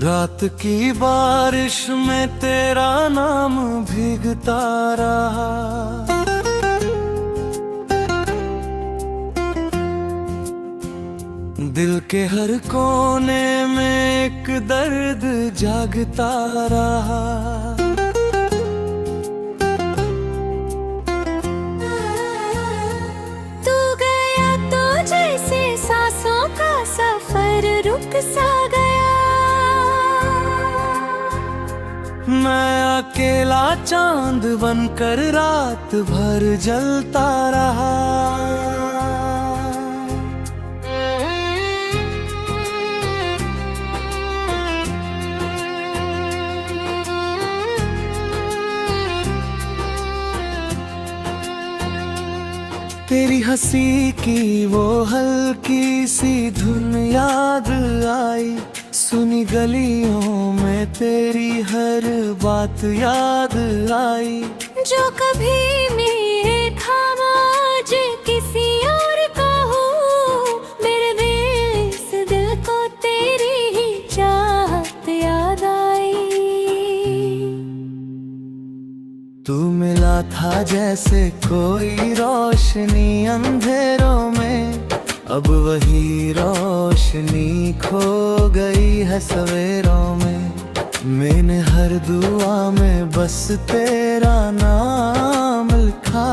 रात की बारिश में तेरा नाम भीगता रहा। दिल के हर कोने में एक दर्द जागता रहा। तू गया तो जैसे सांसों का सफर रुक सा गया। मैं अकेला चांद बनकर रात भर जलता रहा। तेरी हंसी की वो हल्की सी धुन याद आई। सुनी गलियों में तेरी हर बात याद आई। जो कभी मेरे थामा आज किसी और का हो, मेरे दिल को तेरी ही चाहत याद आई। तू मिला था जैसे कोई रोशनी अंधेरों में, अब वही रोशनी खो गई है सवेरों में। मैंने हर दुआ में बस तेरा नाम लिखा,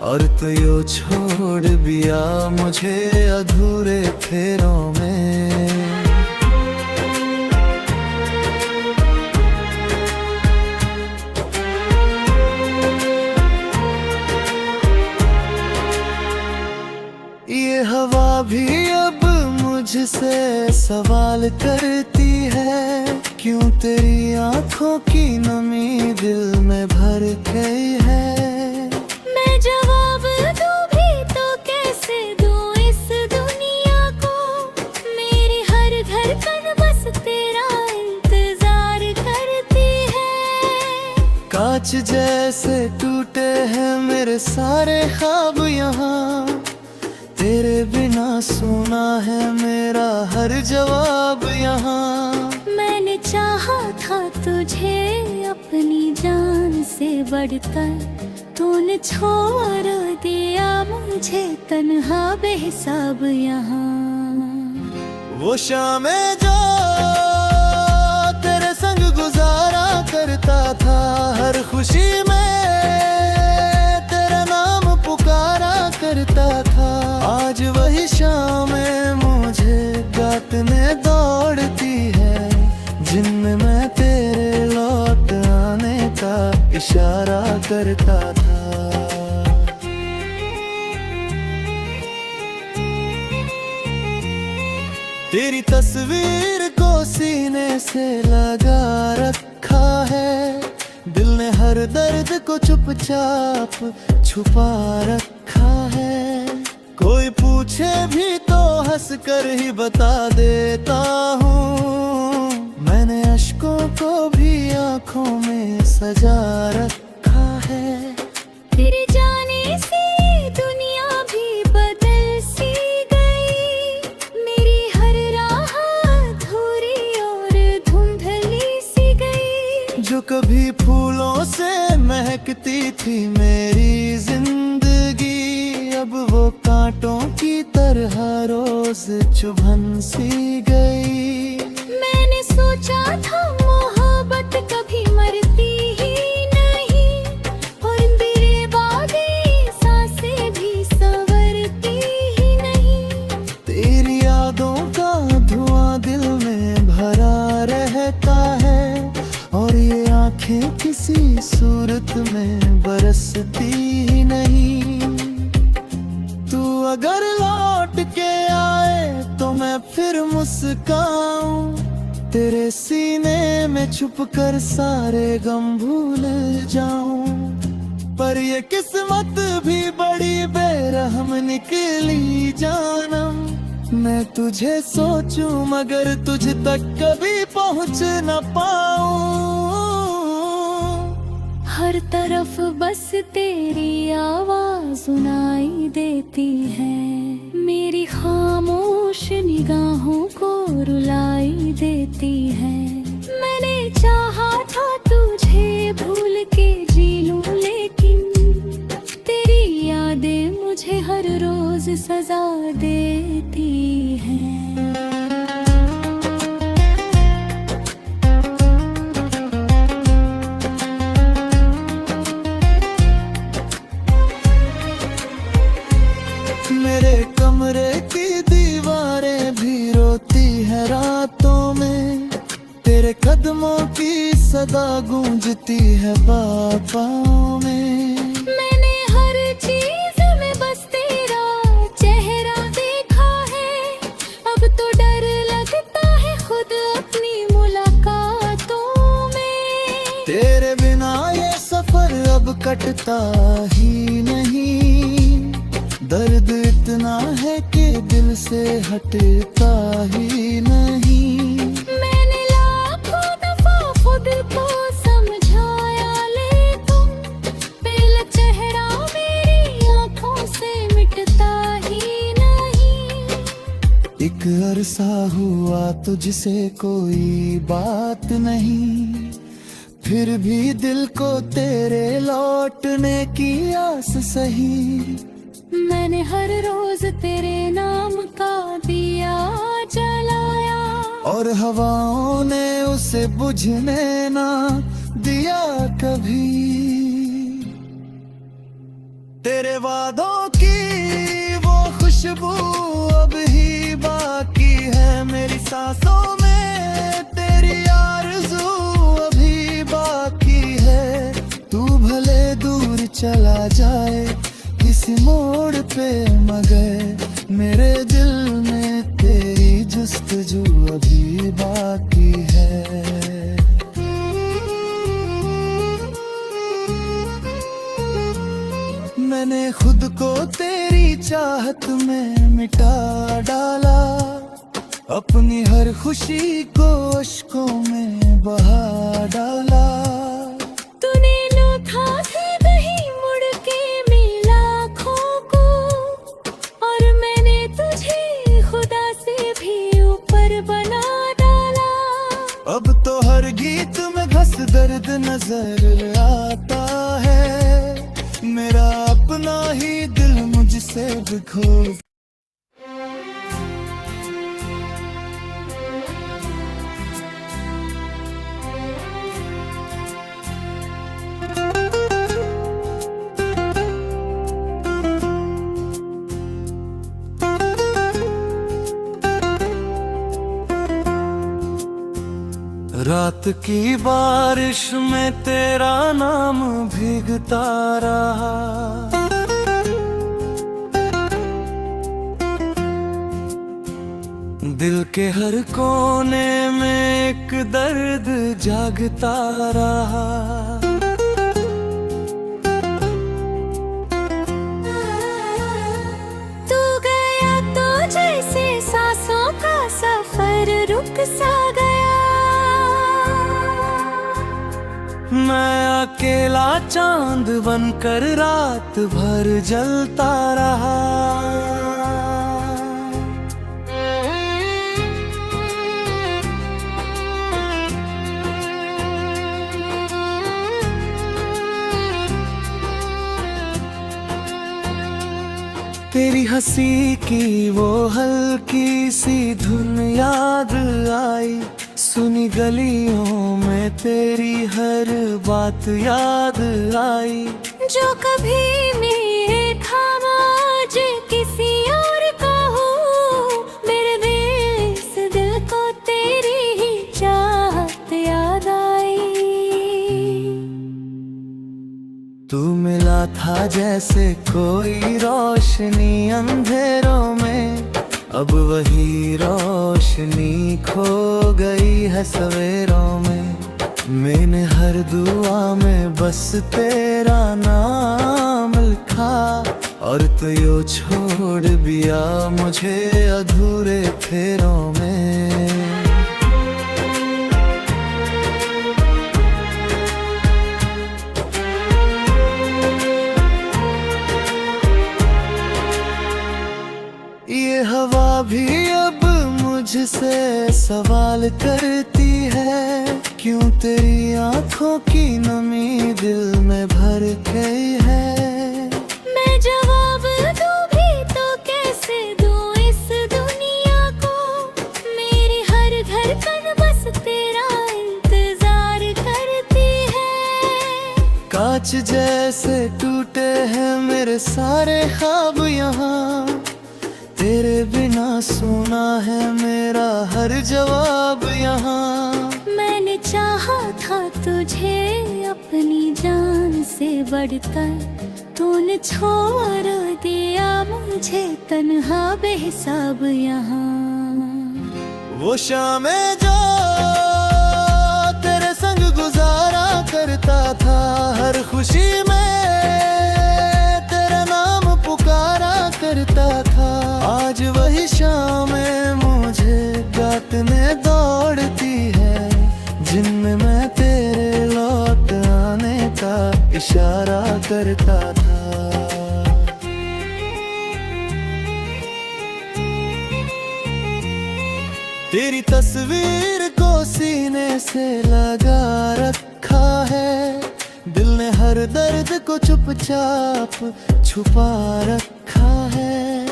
और तो यूं छोड़ दिया मुझे अधूरे फेरों में। ये हवा भी अब मुझसे सवाल करती है, क्यों तेरी आंखों की नमी दिल में भर गई है। मैं जवाब दूं भी तो कैसे दूं इस दुनिया को, मेरी हर धड़कन बस तेरा इंतजार करती है। कांच जैसे टूटे हैं मेरे सारे ख्वाब यहाँ, तेरे बिना सुना है मेरा हर जवाब यहाँ। मैंने चाहा था तुझे अपनी जान से बढ़कर, तूने छोड़ दिया मुझे तन्हा बेहिसाब यहाँ। वो शामें जो तेरे संग गुजारा करता था, हर खुशी में तेरा नाम पुकारा करता था। आज वही शामें मुझे गातने दौड़ती है, जिनमें मैं तेरे लौट आने का इशारा करता था। तेरी तस्वीर को सीने से लगा रखा है, दिल ने हर दर्द को चुपचाप छुपा रखा है। कोई पूछे भी तो हंस कर ही बता देता हूँ, मैंने अश्कों को भी आंखों में सजा रखा है। तेरे जाने से दुनिया भी बदल सी गई, मेरी हर राह अधूरी और धुंधली सी गई। जो कभी फूलों से महकती थी मेरी जिंदगी, अब वो कांटों की तरह रोज चुभन सी गई। मैंने सोचा था मोहब्बत कभी मरती ही नहीं, और मेरे बाकी सांसें भी संवरती ही नहीं। तेरी यादों का धुआं दिल में भरा रहता है, और ये आंखें किसी सूरत में बरसती ही नहीं। तू अगर लौट के आए तो मैं फिर मुस्काऊं, तेरे सीने में छुपकर सारे गम भूल जाऊं। पर ये किस्मत भी बड़ी बेरहम निकली जानम, मैं तुझे सोचूं मगर तुझ तक कभी पहुंच न पाऊं। हर तरफ बस तेरी आवाज सुनाई देती है, मेरी खामोश निगाहों को रुलाई देती है। रोज सजा देती है। मेरे कमरे की दीवारें भी रोती है रातों में, तेरे कदमों की सदा गूंजती है बाबाओं में। मैंने हर चीज में बस तेरा चेहरा देखा है, अब तो डर लगता है खुद अपनी मुलाकातों में। तेरे बिना ये सफर अब कटता ही नहीं, दर्द इतना है कि दिल से हटता ही नहीं। मैंने लाखों दफा खुद को समझाया, लेकिन पहला चेहरा मेरी आंखों से मिटता ही नहीं। एक अरसा हुआ तुझसे कोई बात नहीं, फिर भी दिल को तेरे लौटने की आस सही। मैंने हर रोज तेरे नाम का दिया जलाया, और हवाओं ने उसे बुझने ना दिया कभी। तेरे वादों की वो खुशबू अब ही बाकी है मेरी सांसों में, तेरी आरज़ू अभी बाकी है। तू भले दूर चला जाए किसी मोड़ पे, मगर मेरे दिल में तेरी जुस्तजू अभी बाकी है। मैंने खुद को तेरी चाहत में मिटा डाला, अपनी हर खुशी को अश्कों में बहा डाला। तूने लौटा से नहीं मुड़ के मिला खो को, और मैंने तुझे खुदा से भी ऊपर बना डाला। अब तो हर गीत में घस दर्द नजर आता है, मेरा अपना ही दिल मुझसे बिखो। रात की बारिश में तेरा नाम भीगता रहा, दिल के हर कोने में एक दर्द जागता रहा। तू गया तो जैसे सांसों का सफर रुक सा गया, मैं अकेला चांद बनकर रात भर जलता रहा। तेरी हंसी की वो हल्की सी धुन याद आई, सुनी गलियों में तेरी हर बात याद आई। जो कभी मेरे थामा आज किसी और का हो, मेरे दिल से दिल को तेरी ही चाहत याद आई। तू मिला था जैसे कोई रोशनी अंधेरों में, अब वही रोशनी खो गई है सवेरों में। मैंने हर दुआ में बस तेरा नाम लिखा, और तो यूं छोड़ दिया मुझे अधूरे फेरों में। ये हवा भी अब मुझसे सवाल करती है, क्यों तेरी आंखों की नमी दिल में भर गई है। मैं जवाब दूं भी तो कांच जैसे टूटे हैं मेरे सारे ख्वाब यहाँ, तेरे बिना सुना है मेरा हर जवाब यहाँ। मैंने चाहा था तुझे अपनी जान से बढ़कर, तूने छोड़ दिया मुझे तन्हा बेहिसाब यहाँ। वो शामें जो तेरे संग गुजारा करता था, हर खुशी में तेरा नाम पुकारा करता था। आज वही शामें मुझे काटने दौड़ती है, जिनमें मैं तेरे लौट आने का इशारा करता था। तेरी तस्वीर को सीने से लगा रखा है, दिल ने हर दर्द को चुपचाप छुपा रखा है।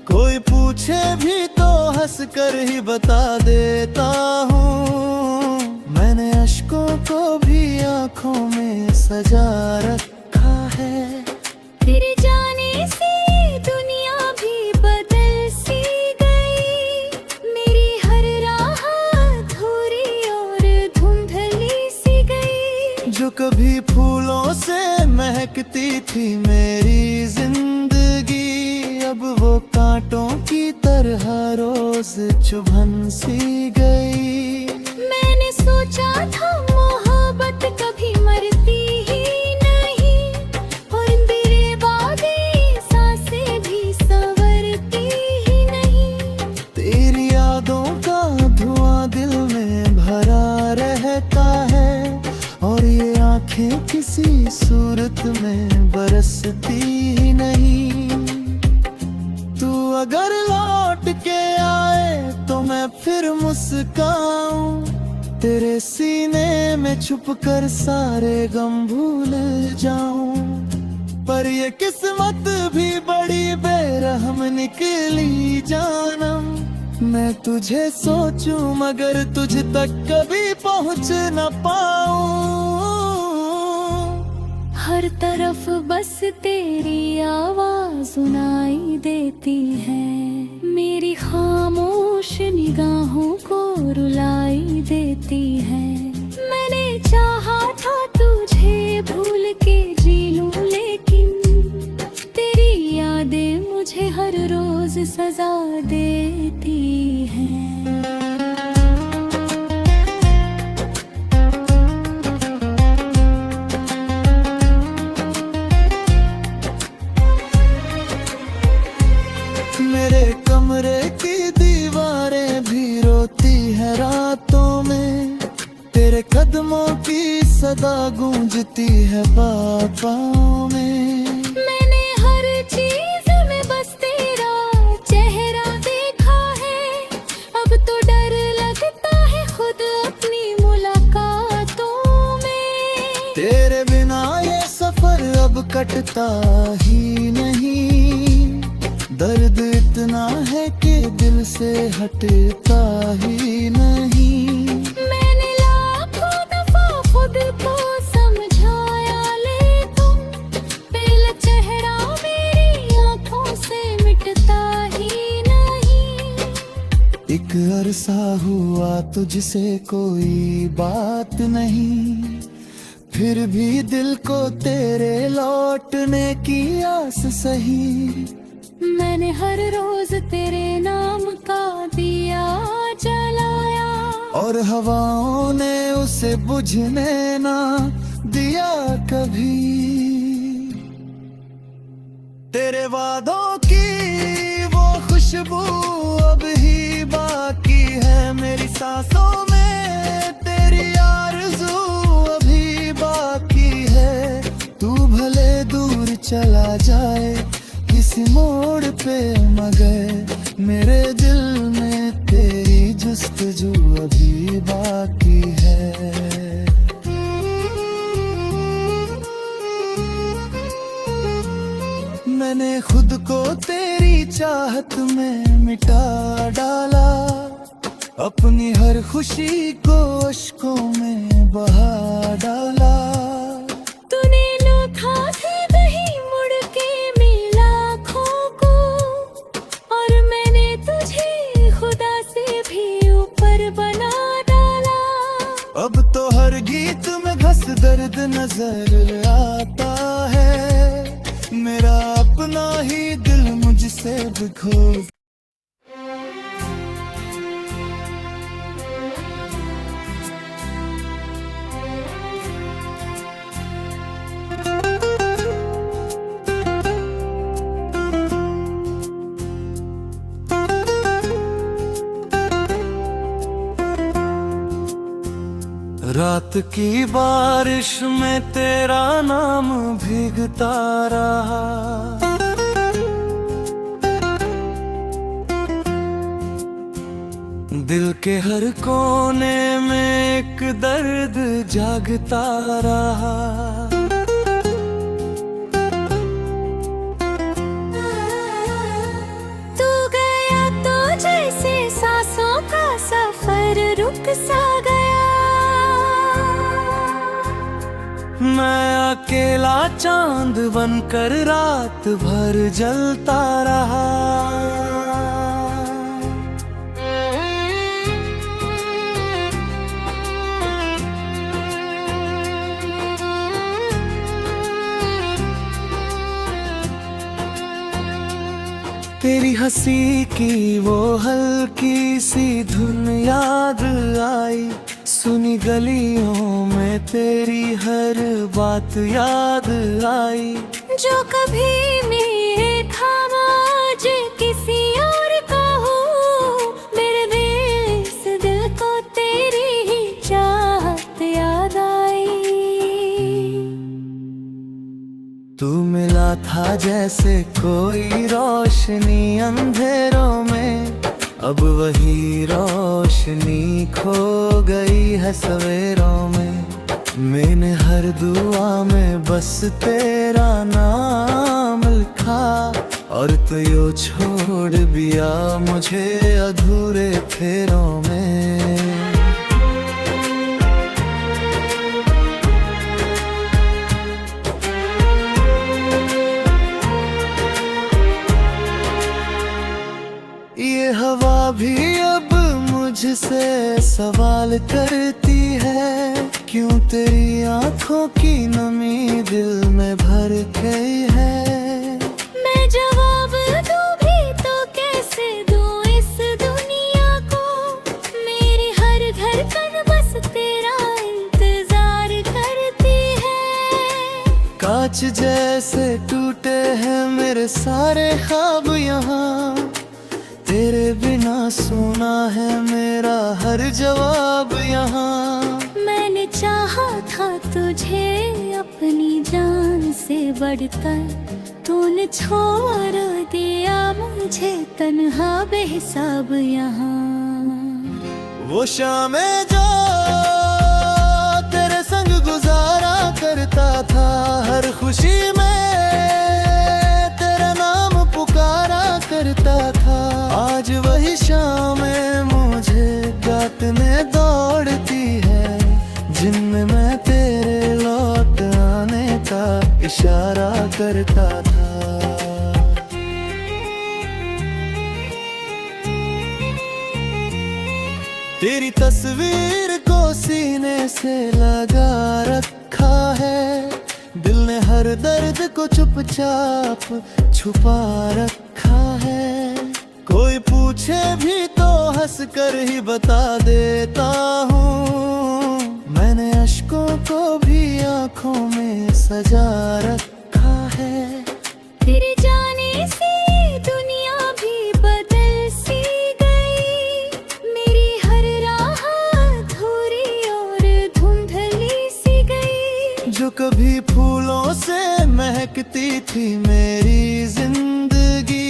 कोई पूछे भी तो हंस कर ही बता देता हूँ, मैंने अश्कों को भी आंखों में सजा रखा है। तेरे जाने से दुनिया भी बदल सी गई, मेरी हर राह अधूरी और धुंधली सी गई। जो कभी फूलों से महकती थी मेरी जिंदगी, अब वो कांटों की तरह रोज चुभन सी गई। मैंने सोचा था मोहब्बत कभी मरती ही नहीं, और मेरे वादे सांसें भी संवरती ही नहीं। तेरी यादों का धुआं दिल में भरा रहता है, और ये आंखें किसी सूरत में बरसती ही नहीं। तू अगर लौट के आए तो मैं फिर मुस्काऊं, तेरे सीने में छुपकर सारे गम भूल जाऊं। पर ये किस्मत भी बड़ी बेरहम निकली जानम, मैं तुझे सोचूं मगर तुझ तक कभी पहुंच न पाऊं। हर तरफ बस तेरी आवाज सुनाई देती है, मेरी खामोश निगाहों को रुलाई देती है। मैंने चाहा था तुझे भूल के जी लूं, लेकिन तेरी यादें मुझे हर रोज सजा देती हैं। मेरे कमरे की दीवारें भी रोती है रातों में, तेरे कदमों की सदा गूंजती है बाहों में। मैंने हर चीज में बस तेरा चेहरा देखा है, अब तो डर लगता है खुद अपनी मुलाकातों में। तेरे बिना ये सफर अब कटता ही नहीं, दर्द इतना है कि दिल से हटता ही नहीं। मैंने लाखों दफा खुद को समझाया, लेकिन पहला चेहरा मेरी आंखों से मिटता ही नहीं। एक अरसा हुआ तुझसे कोई बात नहीं, फिर भी दिल को तेरे लौटने की आस सही। मैंने हर रोज तेरे नाम का दिया जलाया, और हवाओं ने उसे बुझने ना दिया कभी। तेरे वादों की वो खुशबू अब ही बाकी है मेरी सांसों में, तेरी आरज़ू अभी बाकी है। तू भले दूर चला जाए किसी मोड़ पे, मगर मेरे दिल में तेरी जुस्तजू अभी बाकी है। मैंने खुद को तेरी चाहत में मिटा डाला, अपनी हर खुशी को अश्कों में बहा डाला। तूने दर्द नजर आता है, मेरा अपना ही दिल मुझसे बिखो। रात की बारिश में तेरा नाम भीगता रहा, दिल के हर कोने में एक दर्द जागता रहा। तू गया तो जैसे सांसों का सफर रुक सा गया, मैं अकेला चांद बनकर रात भर जलता रहा। तेरी हंसी की वो हल्की सी धुन याद आई, सुनी गलियों में तेरी हर बात याद आई। जो कभी मेरे थामा आज किसी और का हो, मेरे दिल से दिल को तेरी ही चाहत याद आई। तू मिला था जैसे कोई रोशनी अंधेरों में, अब वही रोशनी खो गई है सवेरों में। मैंने हर दुआ में बस तेरा नाम लिखा, और तो यूं छोड़ दिया मुझे अधूरे फेरों में। ये हवा भी अब मुझसे सवाल करती है, क्यों तेरी आंखों की नमी दिल में भर गई है। मैं जवाब दूं भी तो कैसे दूं इस दुनिया को, मेरी हर धड़कन बस तेरा इंतजार करती है। कांच जैसे टूटे हैं मेरे सारे ख्वाब यहाँ, तेरे बिना सुना है मेरा हर जवाब यहाँ। मैंने चाहा था तुझे अपनी जान से बढ़कर, तूने छोड़ दिया मुझे तन्हा बेहिसाब यहाँ। वो शामें जो तेरे संग गुजारा करता था, हर खुशी में तेरा नाम पुकारा करता था। आज वही शामें मुझे काटने दौड़ती है, जिनमें मैं तेरे लौट आने का इशारा करता था। तेरी तस्वीर को सीने से लगा रखा है, दिल ने हर दर्द को चुपचाप छुपा रखा है। कोई पूछे भी तो हंस कर ही बता देता हूँ, मैंने अश्कों को भी आंखों में सजा रखा है। तेरे जाने से दुनिया भी बदल सी गई, मेरी हर राह अधूरी और धुंधली सी गई। जो कभी फूलों से महकती थी मेरी जिंदगी,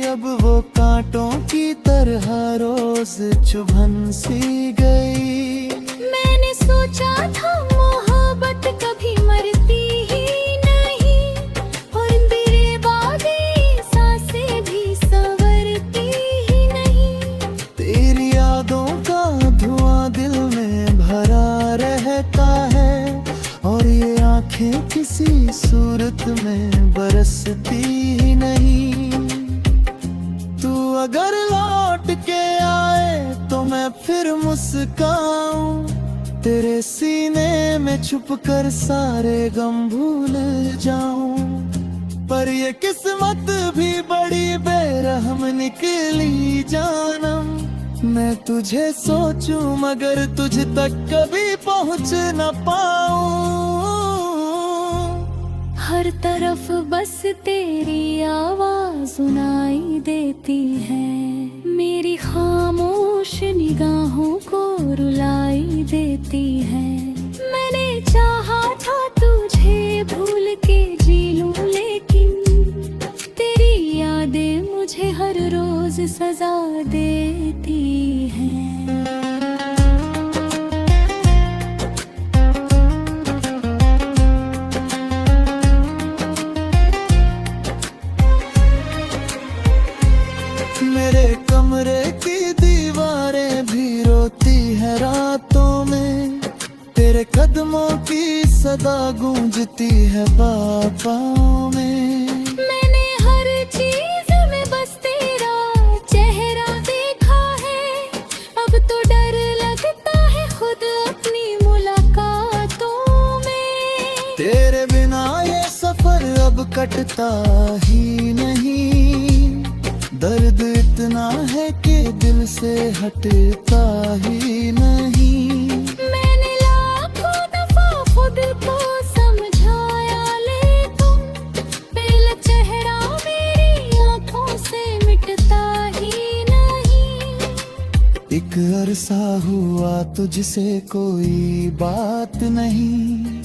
अब वो कांटों की तरह रोज चुभन सी गई। मैंने सोचा था मोहब्बत कभी मरती ही नहीं, और मेरे बातें सांसें भी संवरती ही नहीं। तेरी यादों का धुआं दिल में भरा रहता है, और ये आंखें किसी सूरत में बरसती ही नहीं। तू अगर लौट के आए तो मैं फिर मुस्काऊं, तेरे सीने में छुप कर सारे गम भूल जाऊं। पर ये किस्मत भी बड़ी बेरहम निकली जानम। मैं तुझे सोचूं मगर तुझ तक कभी पहुंच न पाऊं। हर तरफ बस तेरी आवाज सुनाई देती है, मेरी खामोश निगाहों को रुलाई देती है। मैंने चाहा था तुझे भूल के जी लूं, लेकिन तेरी यादें मुझे हर रोज सजा देती हैं। मेरे कमरे की दीवारें भी रोती है रातों में, तेरे कदमों की सदा गूंजती है बाबाओं में। मैंने हर चीज में बस तेरा चेहरा देखा है, अब तो डर लगता है खुद अपनी मुलाकातों में। तेरे बिना ये सफर अब कटता ही नहीं, दर्द इतना है कि दिल से हटता ही नहीं। मैंने लाखों दफा खुद को समझाया, लेकिन पहला चेहरा मेरी आंखों से मिटता ही नहीं। एक अरसा हुआ तुझसे कोई बात नहीं,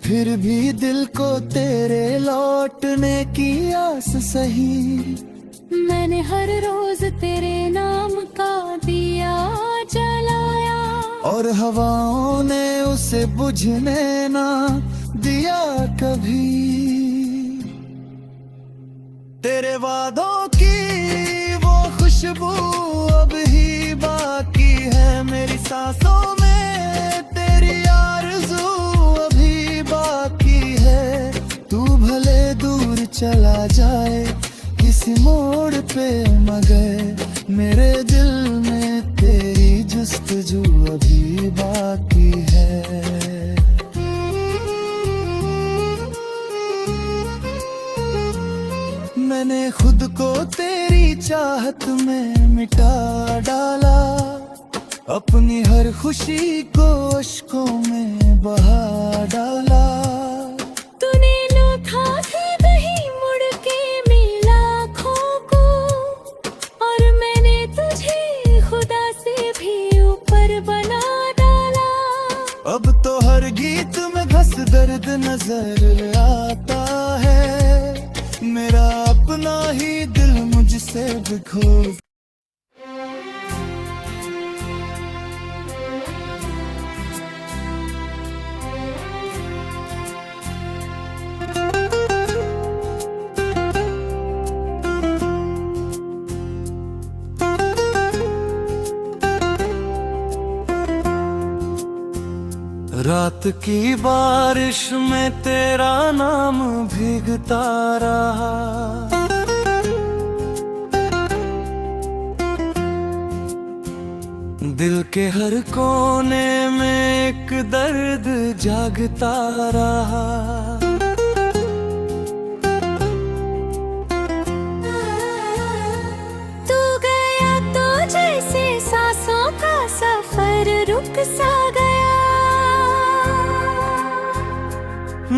फिर भी दिल को तेरे लौटने की आस सही। मैंने हर रोज तेरे नाम का दिया जलाया, और हवाओं ने उसे बुझने ना दिया कभी। तेरे वादों की वो खुशबू अब ही बाकी है मेरी सांसों में, तेरी आरज़ू अभी बाकी है। तू भले दूर चला जाए किसी मोड़ पे, मगर मेरे दिल में तेरी जुस्तजू अभी बाकी है। मैंने खुद को तेरी चाहत में मिटा डाला, अपनी हर खुशी को अश्कों में बहा डाला। तूने लौटा से नहीं मुड़ के मिला खो को, और मैंने तुझे खुदा से भी ऊपर बना डाला। अब तो हर गीत में घस दर्द नजर आता है, मेरा अपना ही दिल मुझसे बिखो। रात की बारिश में तेरा नाम भीगता रहा, दिल के हर कोने में एक दर्द जागता रहा। तू गया तो जैसे सांसों का सफर रुक सा गया,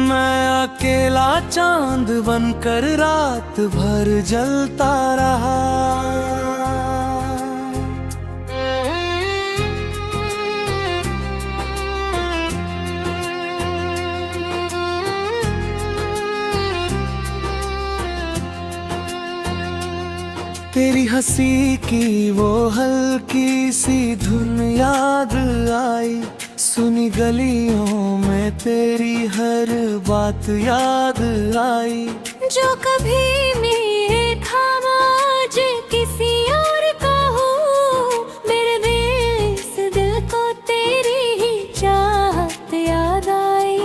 मैं अकेला चांद बनकर रात भर जलता रहा। तेरी हंसी की वो हल्की सी धुन याद आई, सुनी गलियों में तेरी हर बात याद आई। जो कभी मेरे थामा आज किसी और का हो, मेरे दिल इस दिल को तेरी ही चाहत याद आई।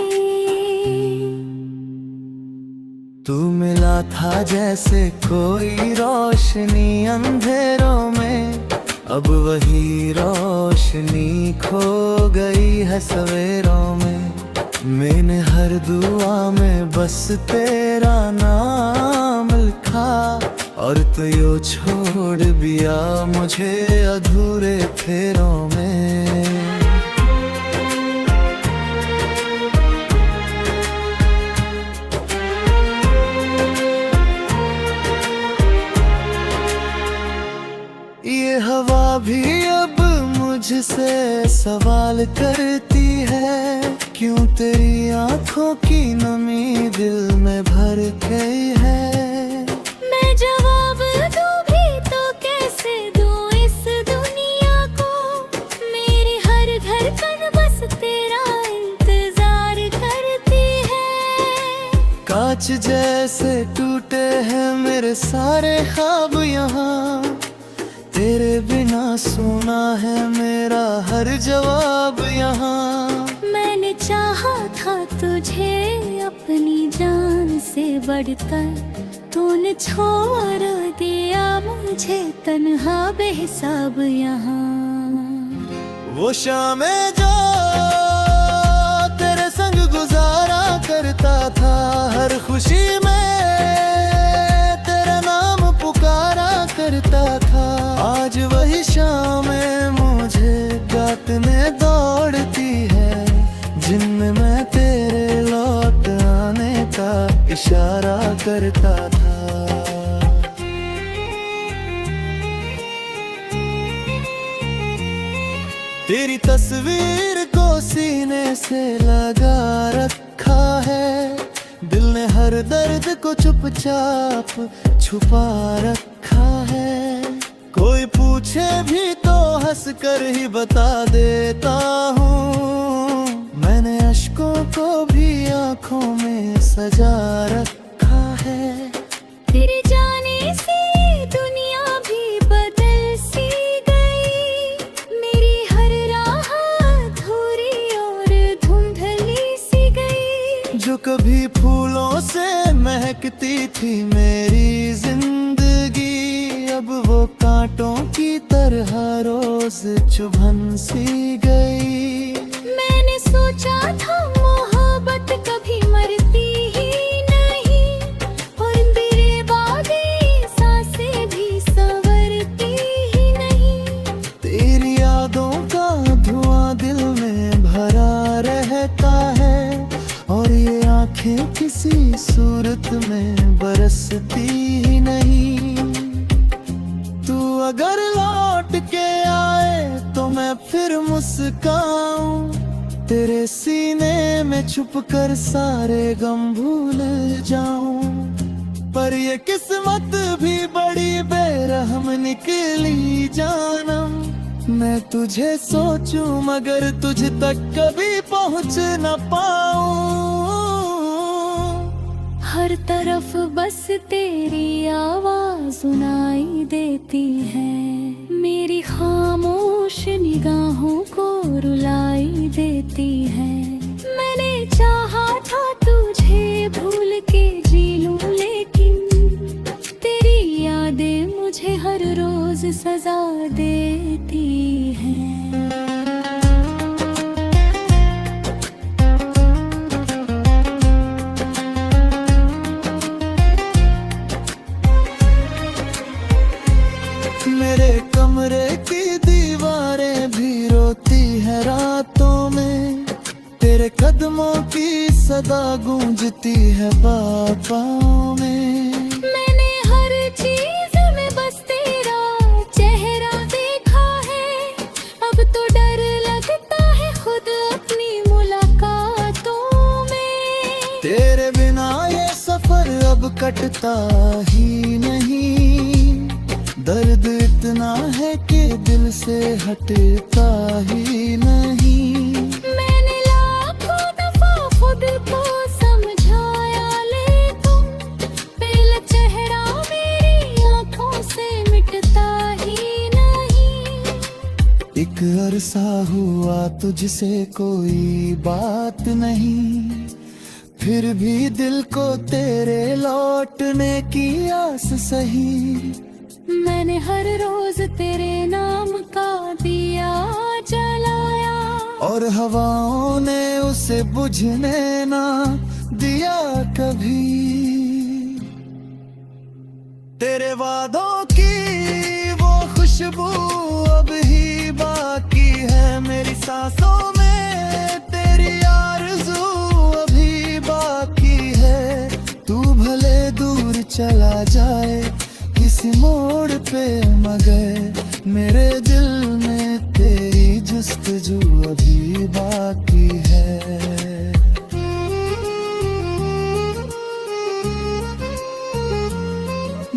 तू मिला था जैसे कोई रोशनी अंधेरों में, अब वही रोशनी खो गई है सवेरों में। मैंने हर दुआ में बस तेरा नाम लिखा, और तो यूं छोड़ दिया मुझे अधूरे फेरों में। ये हवा भी अब मुझसे सवाल करती है, क्यों तेरी आंखों की नमी दिल में भर गई है। मैं जवाब दूं भी तो कैसे दूं इस दुनिया को, मेरी हर धड़कन बस तेरा इंतजार करती है। कांच जैसे टूटे हैं मेरे सारे ख्वाब यहाँ, तेरे बिना सुना है मेरा हर जवाब यहाँ। मैंने चाहा था तुझे अपनी जान से बढ़कर, तूने छोड़ दिया मुझे तन्हा बेहिसाब यहाँ। वो शामें जो तेरे संग गुजारा करता था, हर खुशी में तेरा नाम पुकारा करता था। आज वही शामें मुझे गातने दौड़ती है, जिनमें मैं तेरे लौट आने का इशारा करता था। तेरी तस्वीर को सीने से लगा रखा है, दिल ने हर दर्द को चुपचाप छुपा रखा है। कोई पूछे भी तो हंस कर ही बता देता हूँ, मैंने अश्कों को भी आंखों में सजा रखा है। तेरे जाने से दुनिया भी बदल सी गई, मेरी हर राह अधूरी और धुंधली सी गई। जो कभी फूलों से महकती थी मेरी जिंदगी, अब वो कांटों की तरह रोज चुभन सी गई। मैंने सोचा था मोहब्बत कभी मरती ही नहीं, और मेरे बाद ये सांसें भी संवरती ही नहीं। तेरी यादों का धुआं दिल में भरा रहता है, और ये आंखें किसी सूरत में बरसती ही नहीं। तू अगर लौट के आए तो मैं फिर मुस्काऊं, तेरे सीने में छुपकर सारे गम भूल जाऊं। पर ये किस्मत भी बड़ी बेरहम निकली जानम, मैं तुझे सोचूं मगर तुझ तक कभी पहुंच न पाऊं। हर तरफ बस तेरी आवाज सुनाई देती है, मेरी खामोश निगाहों को रुलाई देती है। मैंने चाहा था तुझे भूल के जी लूं, लेकिन तेरी यादें मुझे हर रोज सजा देती हैं। मेरे कमरे की दीवारें भी रोती है रातों में, तेरे कदमों की सदा गूंजती है बाबाओं में। मैंने हर चीज में बस तेरा चेहरा देखा है, अब तो डर लगता है खुद अपनी मुलाकातों में। तेरे बिना ये सफर अब कटता ही नहीं, दर्द इतना है कि दिल से हटता ही नहीं। मैंने लाखों दफा खुद को समझाया, लेकिन पहला चेहरा मेरी आंखों से मिटता ही नहीं। एक अरसा हुआ तुझसे कोई बात नहीं, फिर भी दिल को तेरे लौटने की आस सही। मैंने हर रोज तेरे नाम और हवाओं ने उसे बुझने ना दिया कभी। तेरे वादों की वो खुशबू अब ही बाकी है मेरी सांसों में, तेरी आरज़ू अभी बाकी है। तू भले दूर चला जाए किसी मोड़ पे, मगर मेरे दिल में तेरी जुस्तजू अभी बाकी है।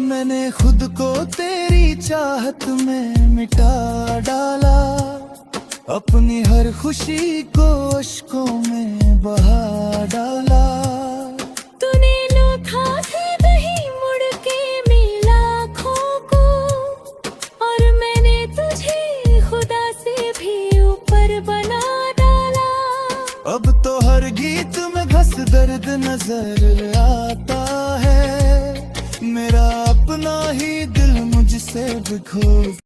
मैंने खुद को तेरी चाहत में मिटा डाला, अपनी हर खुशी को अश्कों में बहा डाला। तूने लौटा से नहीं मुड़ के मिला आँखों को, और मैंने तुझे खुदा से भी ऊपर बना डाला। अब तो हर गीत में घस दर्द नजर आता है, मेरा अपना ही दिल मुझसे बिखो